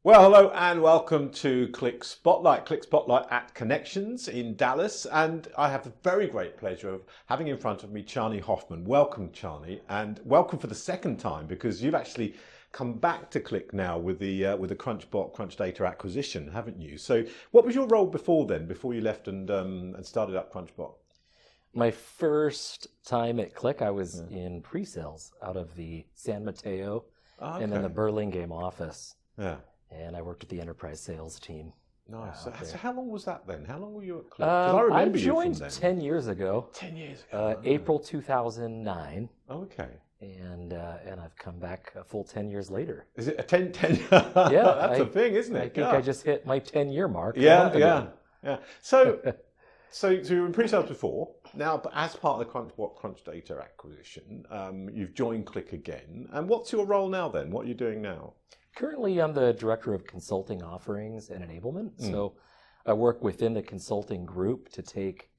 Well, hello and welcome to Qlik Spotlight at Qonnections in Dallas. And I have the very great pleasure of having in front of me Charney Hoffmann. Welcome, Charney, and welcome for the second time because you've actually come back to Qlik now with the Crunch data acquisition, haven't you? So what was your role before then, before you left and started up CrunchBot? My first time at Qlik, I was in pre-sales out of the San Mateo and then the Burlingame office. Yeah. And I worked with the enterprise sales team. Nice. So how long was that then? How long were you at Qlik? Because I remember you from then. I joined 10 years ago. 10 years ago. April 2009. Oh, okay. And I've come back a full 10 years later. Is it a 10? Yeah. That's a thing, isn't it? I think I just hit my 10-year mark. Yeah. So you were in pre-sales before. Now, but as part of the Crunch data acquisition, you've joined Qlik again. And what's your role now then? What are you doing now? Currently, I'm the director of consulting offerings and enablement. So I work within the consulting group to take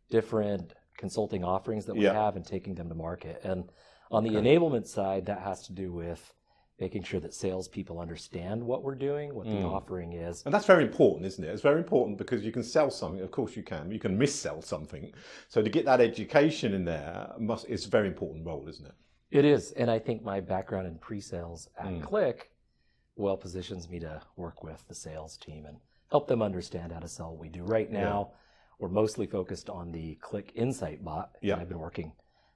different consulting offerings that we have and taking them to market. And on the enablement side, that has to do with making sure that salespeople understand what we're doing, what the offering is. And that's very important, isn't it? It's very important because you can sell something. Of course you can. You can missell something. So to get that education in there it's a very important role, isn't it? It is. And I think my background in pre-sales at Qlik well positions me to work with the sales team and help them understand how to sell what we do. Right now, we're mostly focused on the Qlik Insight Bot. And I've been working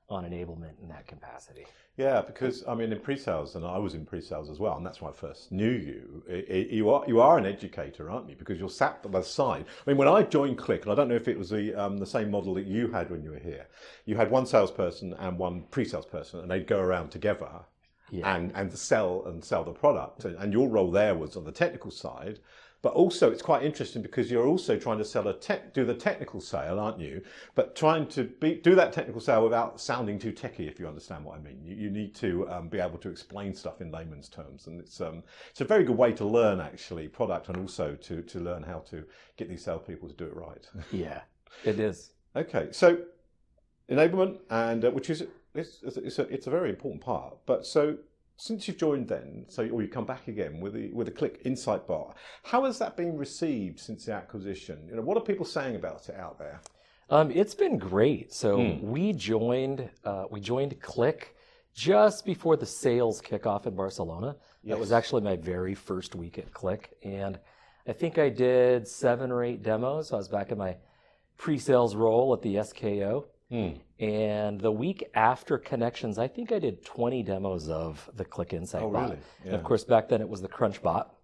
on enablement in that capacity. Yeah, because I mean in pre-sales, and I was in pre-sales as well, and that's why I first knew you. You are an educator, aren't you? Because you're sat by the side. I mean, when I joined Qlik, and I don't know if it was the same model that you had when you were here. You had one salesperson and one pre-sales person, and they'd go around together. And sell the product, and your role there was on the technical side, but also it's quite interesting because you're also trying to do the technical sale, aren't you? But trying to do that technical sale without sounding too techy, if you understand what I mean. You need to be able to explain stuff in layman's terms, and it's a very good way to learn actually product, and also to learn how to get these salespeople to do it right. Yeah, it is. Okay, so enablement, and which is it's a very important part. But so since you've joined then, or you come back again with the Qlik Insight Bot, how has that been received since the acquisition? You know, what are people saying about it out there? It's been great. So we joined Qlik just before the sales kickoff in Barcelona. That was actually my very first week at Qlik, and I think I did 7 or 8 demos. I was back in my pre-sales role at the SKO. And the week after Qonnections, I think I did 20 demos of the Qlik Insight Bot. Really? Yeah. And of course, back then it was the Crunch Bot.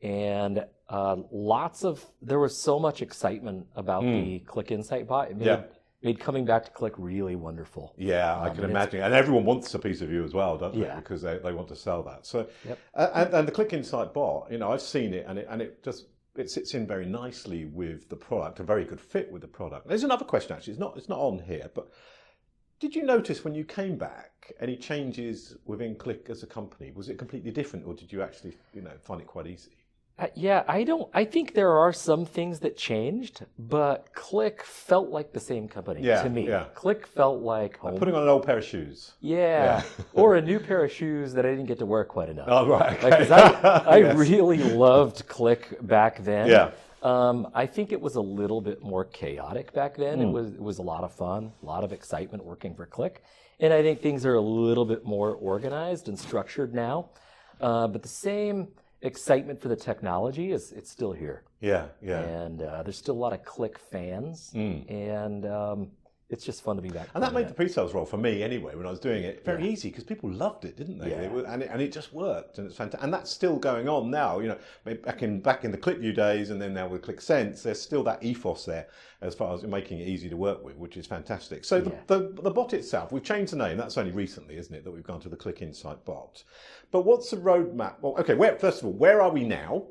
And there was so much excitement about the Qlik Insight Bot. It made coming back to Qlik really wonderful. Yeah, I can imagine. And everyone wants a piece of you as well, don't they? Because they want to sell that. So, and the Qlik Insight Bot, you know, I've seen it, and it sits in very nicely with the product, a very good fit with the product. There's another question actually, it's not on here, but did you notice when you came back any changes within Qlik as a company? Was it completely different, or did you actually, find it quite easy? I think there are some things that changed, but Qlik felt like the same company to me. Yeah. Qlik felt like home. Like putting on an old pair of shoes. Yeah. Or a new pair of shoes that I didn't get to wear quite enough. Oh, right. Okay. I really loved Qlik back then. Yeah. I think it was a little bit more chaotic back then. It was a lot of fun, a lot of excitement working for Qlik. And I think things are a little bit more organized and structured now. But the same excitement for the technology it's still here. Yeah. And there's still a lot of Qlik fans, and it's just fun to be back. And that made the pre-sales role for me anyway when I was doing it very easy because people loved it, didn't they? Yeah. And it just worked, and it's fantastic. And that's still going on now. You know, back in the QlikView days, and then now with Qlik Sense, there's still that ethos there as far as making it easy to work with, which is fantastic. So the bot itself, we've changed the name. That's only recently, isn't it, that we've gone to the Qlik Insight Bot. But what's the roadmap? Well, okay. First of all, where are we now?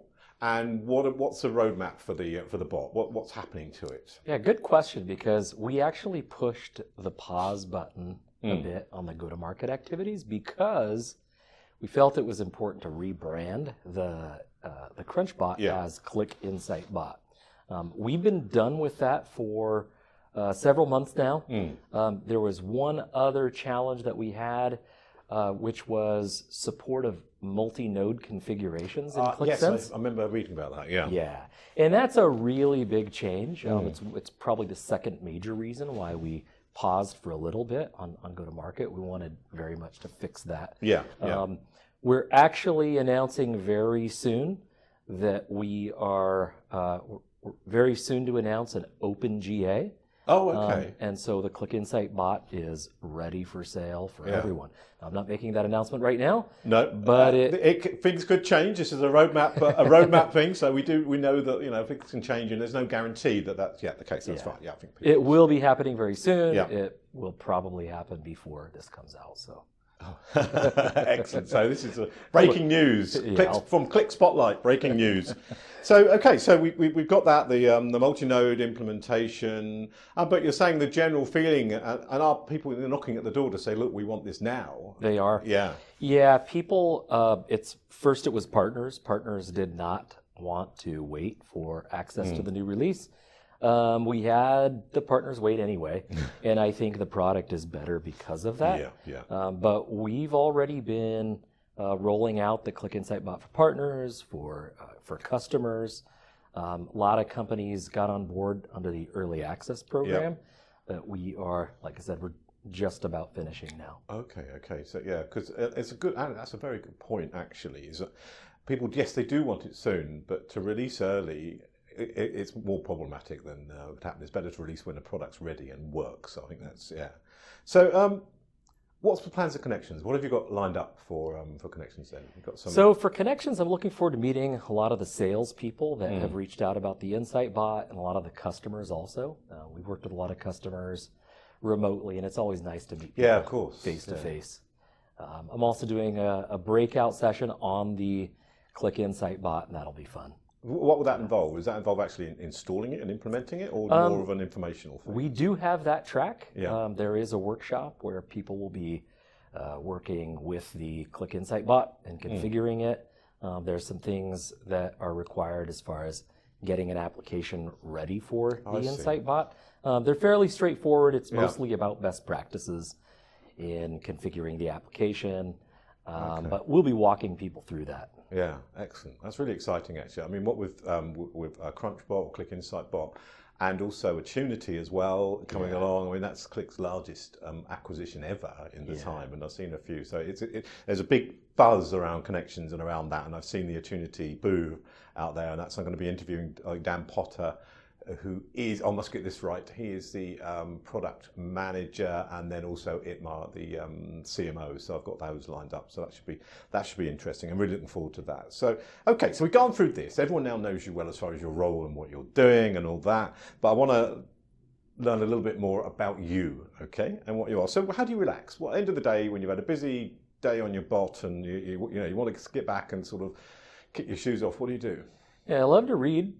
And what's the roadmap for the bot? What's happening to it? Yeah, good question, because we actually pushed the pause button a bit on the go-to-market activities because we felt it was important to rebrand the Crunch Bot as Qlik Insight Bot. We've been done with that for several months now. There was one other challenge that we had which was support of multi-node configurations in Yes, QlikSense. I remember reading about that, yeah. Yeah, and that's a really big change. It's probably the second major reason why we paused for a little bit on go-to-market. We wanted very much to fix that. Yeah. We're actually announcing very soon that we are we're very soon to announce an open GA. Oh, okay. And so the Qlik Insight Bot is ready for sale for everyone. I'm not making that announcement right now. No, but things could change. This is a roadmap thing. So we know that things can change, and there's no guarantee that that's the case. That's fine. Yeah, I think it will be happening very soon. Yeah. It will probably happen before this comes out. So. Excellent. So this is breaking news from Qlik Spotlight. Breaking news. So we've got that the multi-node implementation, but you're saying the general feeling, and are people knocking at the door to say, look, we want this now? They are. Yeah. People. It was partners. Partners did not want to wait for access to the new release. We had the partners wait anyway, and I think the product is better because of that. Yeah. But we've already been rolling out the Qlik Insight Bot for partners, for customers. A lot of companies got on board under the early access program, but we are, like I said, we're just about finishing now. Okay. So because that's a very good point actually. Is that people, yes, they do want it soon, but to release early, it's more problematic than what happened. It's better to release when the product's ready and works. So I think that's So, what's the plans of Qonnections? What have you got lined up for Qonnections then? You've got some... So for Qonnections, I'm looking forward to meeting a lot of the salespeople that have reached out about the Insight Bot, and a lot of the customers also. We've worked with a lot of customers remotely, and it's always nice to meet people of course, face to face. I'm also doing a breakout session on the Qlik Insight Bot, and that'll be fun. What would that involve? Does that involve actually installing it and implementing it, or more of an informational thing? We do have that track. Yeah. There is a workshop where people will be working with the Qlik Insight Bot and configuring it. There's some things that are required as far as getting an application ready for the Insight Bot. They're fairly straightforward. It's mostly about best practices in configuring the application, but we'll be walking people through that. Yeah, excellent. That's really exciting, actually. I mean, what with Crunchbot, Qlik Insight Bot, and also Attunity as well coming along. I mean, that's Qlik's largest acquisition ever in the time, and I've seen a few. So there's a big buzz around Qonnections and around that, and I've seen the Attunity booth out there, and I'm going to be interviewing Dan Potter, who is, I must get this right, he is the product manager, and then also Itmar, the CMO. So I've got those lined up. So that should be interesting. I'm really looking forward to that. So okay, so we've gone through this. Everyone now knows you well as far as your role and what you're doing and all that. But I want to learn a little bit more about you, okay, and what you are. So how do you relax? Well, at the end of the day, when you've had a busy day on your bot and you want to get back and sort of kick your shoes off, what do you do? Yeah, I love to read.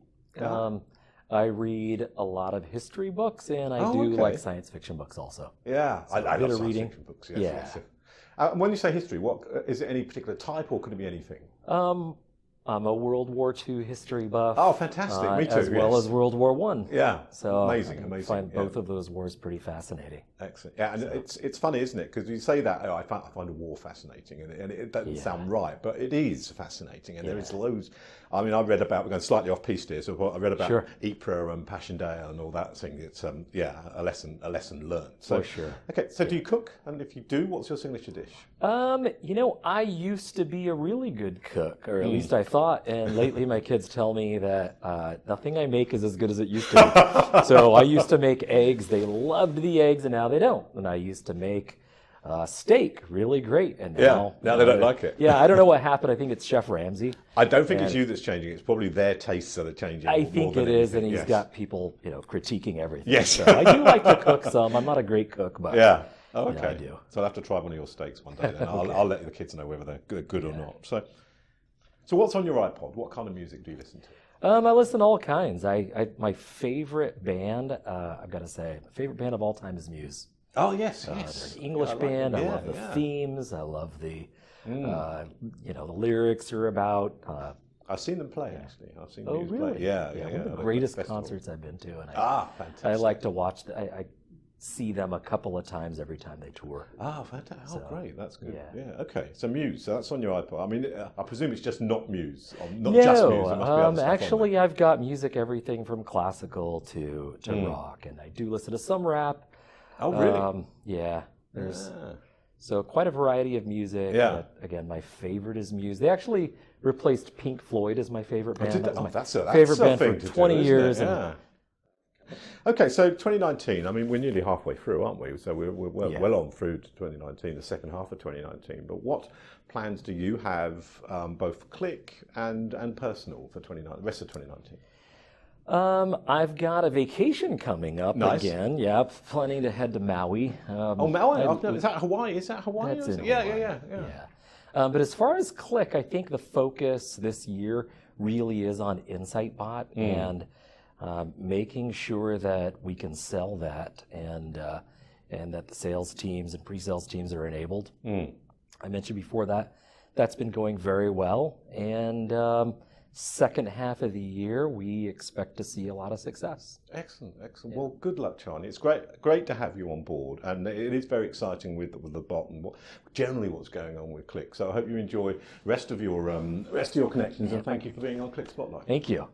I read a lot of history books, and I do like science fiction books also. Yeah, so I love reading. Science fiction books. Yes. When you say history, what is it? Any particular type, or could it be anything? I'm a World War II history buff. Oh, fantastic! Me too. As well as World War I. Yeah. So amazing. I find both of those wars pretty fascinating. Excellent. Yeah, and it's funny, isn't it? Because you say that, I find a war fascinating, and it doesn't sound right, but it is fascinating, and there is loads. I mean, I read about, we're going slightly off piece here, so I read about Ypres and Passchendaele and all that thing. It's a lesson learned. So, for sure. Okay, so do you cook? And if you do, what's your signature dish? I used to be a really good cook, or at least I thought, and lately my kids tell me that nothing I make is as good as it used to be. So I used to make eggs. They loved the eggs, and now they don't. And I used to make steak really great, and now they don't like it. Yeah, I don't know what happened. I think it's Chef Ramsay. I don't think it's you that's changing. It's probably their tastes that are changing. I think it is, and he's got people, critiquing everything. Yes, so I do like to cook some. I'm not a great cook, but okay. I do. So I'll have to try one of your steaks one day. Then I'll let the kids know whether they're good or not. So what's on your iPod? What kind of music do you listen to? I listen to all kinds. My favorite band, I've got to say, my favorite band of all time is Muse. Oh yes, They're an English band. I love the themes. I love the, the lyrics are about. I've seen them play actually. I've seen Muse play. Yeah. One of the greatest concerts I've been to, and fantastic. I like to watch. see them a couple of times every time they tour. Oh, fantastic. Oh, great. That's good. Yeah. Yeah. Okay. So Muse. So that's on your iPod. I mean, I presume it's just not Muse. Not No, just Muse. There must be other stuff actually, on I've got music everything from classical to rock, and I do listen to some rap. there. Oh, really? Yeah. There's Ah. so quite a variety of music. Yeah. But again, my favorite is Muse. They actually replaced Pink Floyd as my favorite band. Did That that? was my That's a favorite band thing for to 20 do, years. Isn't it? and Yeah. Okay, so 2019, I mean, we're nearly halfway through, aren't we? So we're well on through to 2019, the second half of 2019. But what plans do you have, both Qlik and personal for the rest of 2019? I've got a vacation coming up Nice. again. Yeah, planning to head to Maui. Oh, Maui? Is that Hawaii? Is that Hawaii? That's or is in it? Yeah, Hawaii. yeah. But as far as Qlik, I think the focus this year really is on Insight Bot and making sure that we can sell that and that the sales teams and pre-sales teams are enabled. I mentioned before that that's been going very well, and second half of the year we expect to see a lot of success. Excellent, excellent. Well, good luck, Charney. It's great to have you on board, and it is very exciting with the bot and generally what's going on with Qlik. So I hope you enjoy rest of your connections, and thank you for being on Qlik Spotlight. Thank you.